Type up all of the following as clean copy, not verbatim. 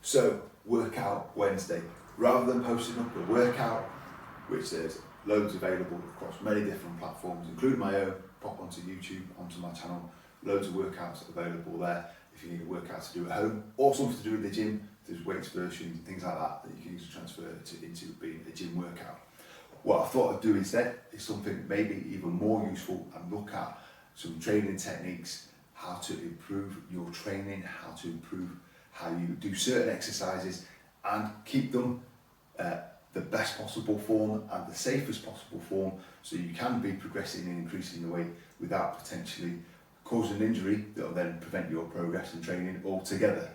So, Workout Wednesday. Rather than posting up a workout, which there's loads available across many different platforms, including my own, pop onto YouTube, onto my channel, loads of workouts available there if you need a workout to do at home, or something to do with the gym. There's weights versions and things like that that you can use to transfer into being a gym workout. What I thought I'd do instead is something maybe even more useful and look at some training techniques, how to improve your training, how to improve how you do certain exercises and keep them the best possible form and the safest possible form, so you can be progressing and increasing the weight without potentially causing an injury that will then prevent your progress in training altogether.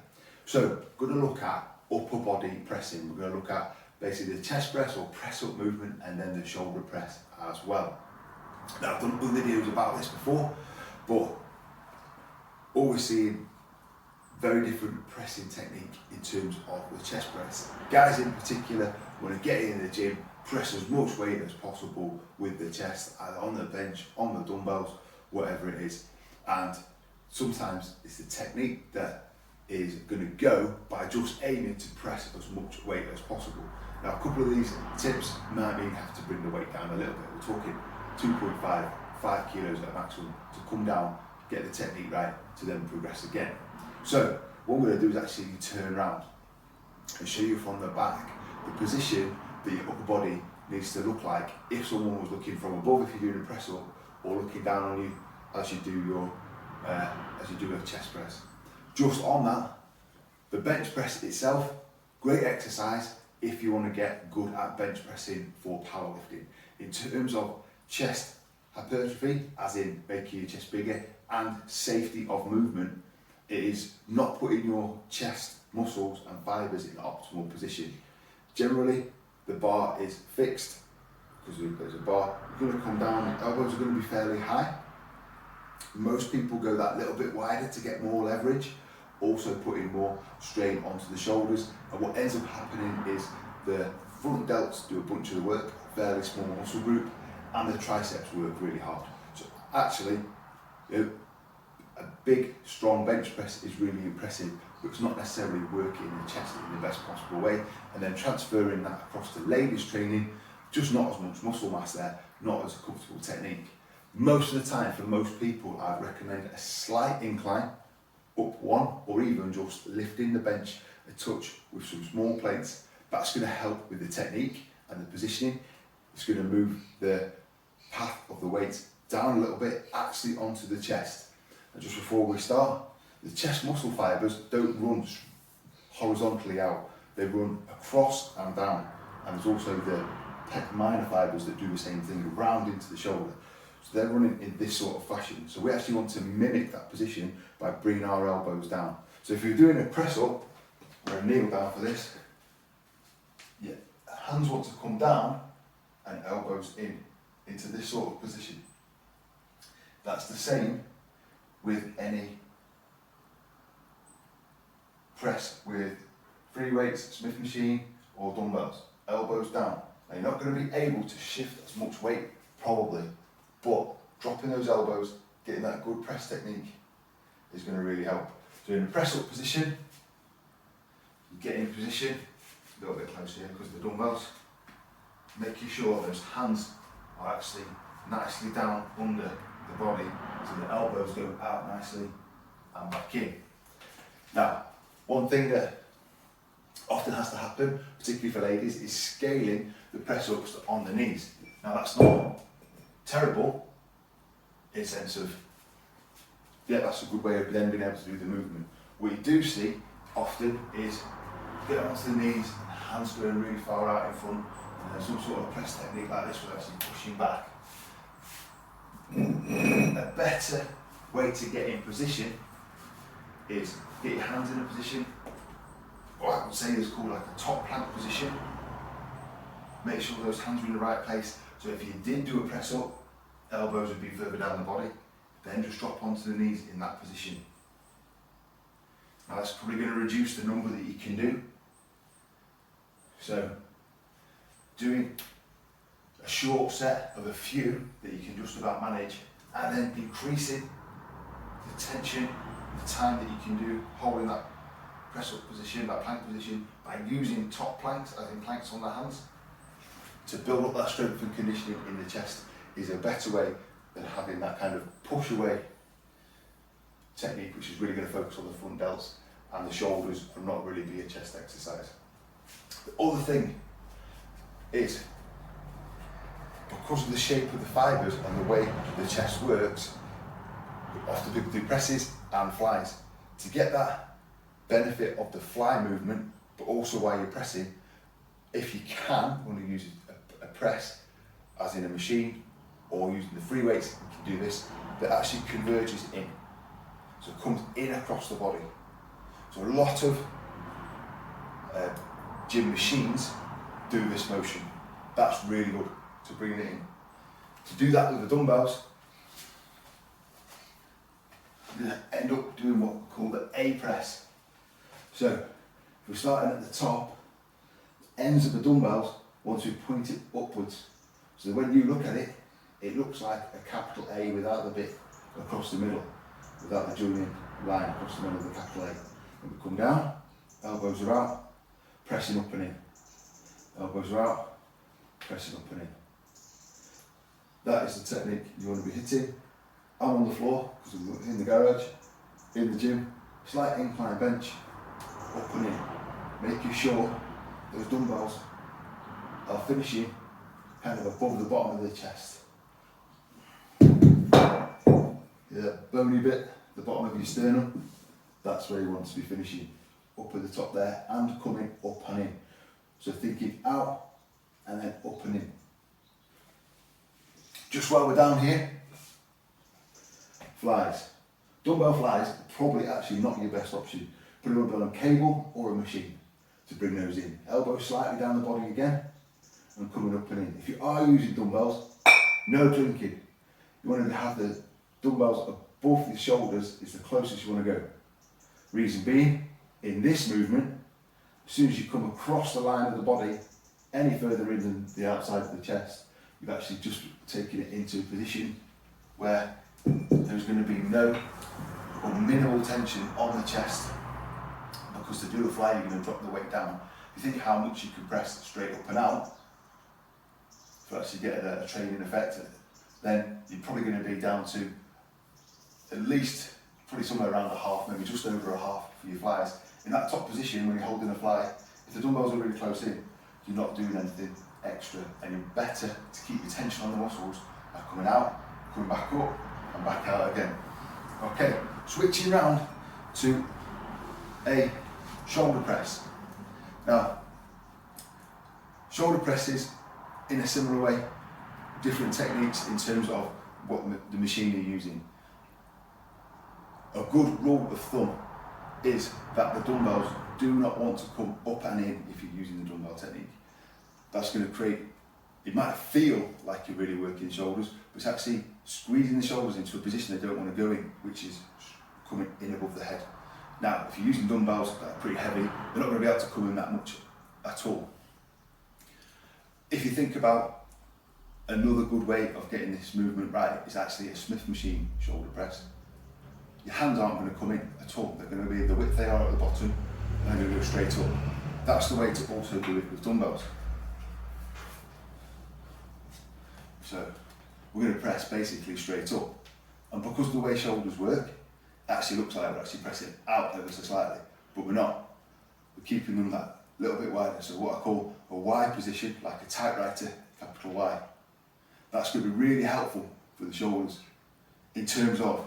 So, we're going to look at upper body pressing. We're going to look at basically the chest press or press up movement, and then the shoulder press as well. Now, I've done other videos about this before, but always seeing very different pressing technique in terms of the chest press. Guys in particular, when they get in the gym, press as much weight as possible with the chest, either on the bench, on the dumbbells, whatever it is. And sometimes it's the technique that is going to go by just aiming to press as much weight as possible. Now, a couple of these tips might mean you have to bring the weight down a little bit. We're talking 2.5, 5 kilos at maximum to come down, get the technique right, to then progress again. So, what we're going to do is actually turn around and show you from the back the position that your upper body needs to look like if someone was looking from above, if you're doing a press up, or looking down on you as you do a chest press. Just on that, the bench press itself, great exercise if you want to get good at bench pressing for powerlifting. In terms of chest hypertrophy, as in making your chest bigger, and safety of movement, it is not putting your chest muscles and fibres in the optimal position. Generally, the bar is fixed, because there's a bar. You're going to come down, the elbows are going to be fairly high. Most people go that little bit wider to get more leverage, also putting more strain onto the shoulders, and what ends up happening is the front delts do a bunch of the work, a fairly small muscle group, and the triceps work really hard. So actually, a big, strong bench press is really impressive, but it's not necessarily working the chest in the best possible way, and then transferring that across to ladies training, just not as much muscle mass there, not as a comfortable technique. Most of the time, for most people, I'd recommend a slight incline, up one, or even just lifting the bench a touch with some small plates. That's going to help with the technique and the positioning. It's going to move the path of the weight down a little bit, actually onto the chest. And just before we start, the chest muscle fibres don't run horizontally out, they run across and down. And there's also the pec minor fibres that do the same thing, round into the shoulder. So they're running in this sort of fashion. So we actually want to mimic that position by bringing our elbows down. So if you're doing a press up, or a kneel down for this, yeah, hands want to come down and elbows into this sort of position. That's the same with any press with free weights, Smith machine, or dumbbells. Elbows down. Now, you're not going to be able to shift as much weight, probably, but dropping those elbows, getting that good press technique is going to really help. So in a press up position, you get in position, a little bit closer here because of the dumbbells, making sure those hands are actually nicely down under the body, so the elbows go out nicely and back in. Now, one thing that often has to happen, particularly for ladies, is scaling the press ups on the knees. Now, that's not terrible in the sense of, yeah, that's a good way of then being able to do the movement. What you do see often is get onto the knees, hands going really far out in front, and then some sort of press technique like this with actually pushing back. A better way to get in position is get your hands in a position, what I would say is called like a top plank position. Make sure those hands are in the right place. So if you did do a press up, elbows would be further down the body, then just drop onto the knees in that position. Now that's probably going to reduce the number that you can do. So doing a short set of a few that you can just about manage, and then increasing the tension, the time that you can do holding that press up position, that plank position, by using top planks, as in planks on the hands, to build up that strength and conditioning in the chest is a better way than having that kind of push away technique, which is really going to focus on the front delts and the shoulders and not really be a chest exercise. The other thing is, because of the shape of the fibres and the way the chest works, often people do presses and flies. To get that benefit of the fly movement, but also while you're pressing, if you can, you want to use a press, as in a machine, or using the free weights, you can do this, that actually converges in. So it comes in across the body. So a lot of gym machines do this motion. That's really good to bring it in. To do that with the dumbbells, you're going to end up doing what we call the A press. So if we're starting at the top, the ends of the dumbbells, once we point it upwards, so that when you look at it, it looks like a capital A without the bit across the middle, without the joining line across the middle of the capital A. And we come down, elbows are out, pressing up and in. Elbows are out, pressing up and in. That is the technique you want to be hitting. I'm on the floor, because I'm in the garage, in the gym, slight incline bench, up and in. Making sure those dumbbells are finishing kind of above the bottom of the chest. Yeah, bony bit, the bottom of your sternum, that's where you want to be finishing. Up at the top there, and coming up and in. So thinking out, and then up and in. Just while we're down here, flies. Dumbbell flies are probably actually not your best option. Put a dumbbell on a cable or a machine to bring those in. Elbows slightly down the body again, and coming up and in. If you are using dumbbells, no clinking. You want to have the dumbbells above the shoulders is the closest you want to go. Reason being, in this movement, as soon as you come across the line of the body, any further in than the outside of the chest, you've actually just taken it into a position where there's going to be no or minimal tension on the chest, because to do a fly, you're going to drop the weight down. If you think how much you can press straight up and out to actually get a training effect, then you're probably going to be down to at least probably somewhere around a half, maybe just over a half for your flies. In that top position, when you're holding a fly, if the dumbbells are really close in, you're not doing anything extra, and you're better to keep your tension on the muscles by coming out, coming back up, and back out again. Okay, switching round to a shoulder press. Now, shoulder presses, in a similar way, different techniques in terms of what the machine you're using. A good rule of thumb is that the dumbbells do not want to come up and in if you're using the dumbbell technique. That's going to create, it might feel like you're really working shoulders, but it's actually squeezing the shoulders into a position they don't want to go in, which is coming in above the head. Now, if you're using dumbbells that are pretty heavy, they're not going to be able to come in that much at all. If you think about another good way of getting this movement right, is actually a Smith machine shoulder press. Your hands aren't going to come in at all. They're going to be the width they are at the bottom, and they're going to go straight up. That's the way to also do it with dumbbells. So we're going to press basically straight up, and because of the way shoulders work, it actually looks like we're actually pressing out ever so slightly, but we're not. We're keeping them that little bit wider. So what I call a Y position, like a typewriter, capital Y. That's going to be really helpful for the shoulders in terms of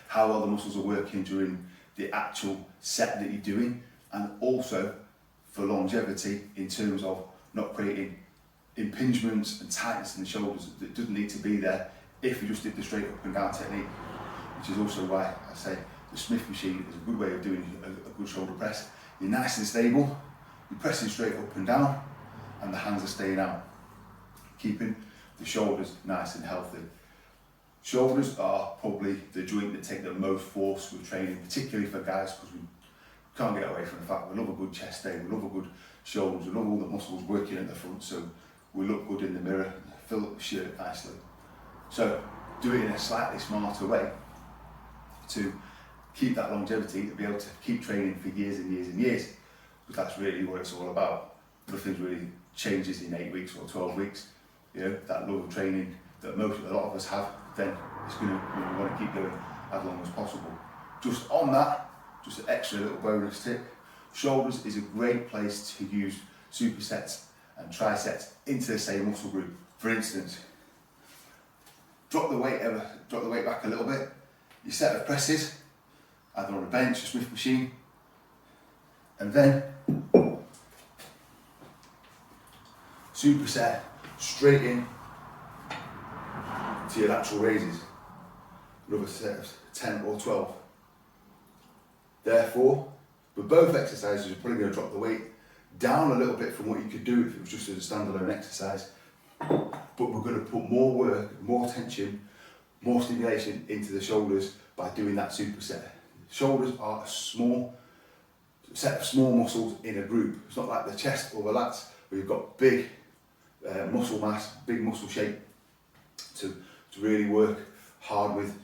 how well the muscles are working during the actual set that you're doing, and also for longevity in terms of not creating impingements and tightness in the shoulders that doesn't need to be there if you just did the straight up and down technique, which is also why I say the Smith machine is a good way of doing a good shoulder press. You're nice and stable, you're pressing straight up and down, and the hands are staying out, keeping the shoulders nice and healthy. Shoulders are probably the joint that take the most force with training, particularly for guys, because we can't get away from the fact we love a good chest day, we love a good shoulders, we love all the muscles working at the front, so we look good in the mirror, fill up the shirt nicely. So do it in a slightly smarter way to keep that longevity, to be able to keep training for years and years and years, because that's really what it's all about. Nothing really changes in 8 weeks or 12 weeks. You know, that love of training that a lot of us have, then it's going to, we want to keep going as long as possible. Just on that, just an extra little bonus tip, shoulders is a great place to use supersets and trisets into the same muscle group. For instance, drop the weight back a little bit, your set of presses, either on a bench or Smith machine, and then superset straight in to your lateral raises, another set of 10 or 12. Therefore, with both exercises, you're probably going to drop the weight down a little bit from what you could do if it was just a standalone exercise, but we're going to put more work, more tension, more stimulation into the shoulders by doing that superset. Shoulders are a small set of small muscles in a group. It's not like the chest or the lats where you've got big muscle mass, big muscle shape to really work hard with,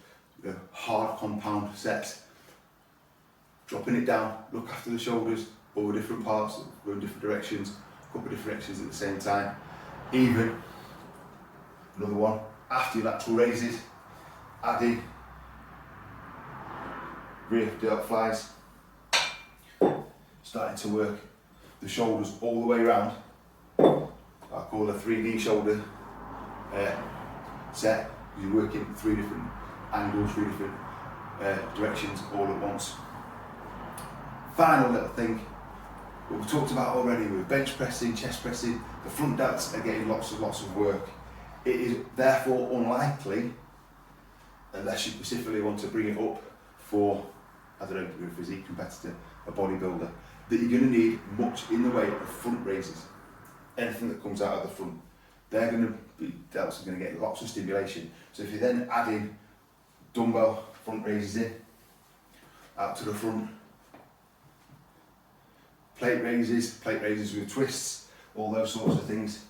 you know, hard compound sets. Dropping it down, look after the shoulders, over different parts, go in different directions, a couple of different directions at the same time. Even, another one, after your lateral raises, adding rear delt flies, starting to work the shoulders all the way around. I call a 3D shoulder set, because you're working 3 different angles, 3 different directions all at once. Final little thing, what we talked about already with bench pressing, chest pressing, the front delts are getting lots of work. It is therefore unlikely, unless you specifically want to bring it up for, I don't know, a physique competitor, a bodybuilder, that you're going to need much in the way of front raises. Anything that comes out of the front, they're going to be, delts are going to get lots of stimulation. So if you're then adding dumbbell front raises in, out to the front, plate raises with twists, all those sorts of things,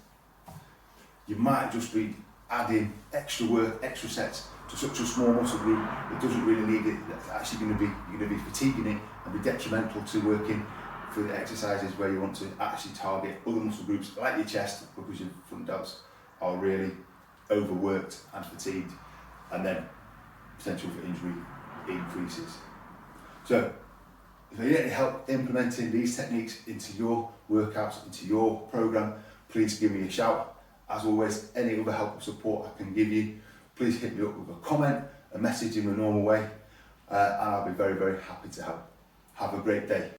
you might just be adding extra work, extra sets to such a small muscle group that doesn't really need it. That's actually going to be, you're going to be fatiguing it and be detrimental to working for the exercises where you want to actually target other muscle groups like your chest, because your front delts are really overworked and fatigued, and then potential for injury increases. So if you need any help implementing these techniques into your workouts, into your program, please give me a shout. As always, any other help or support I can give you, please hit me up with a comment, a message in the normal way, and I'll be very, very happy to help. Have a great day.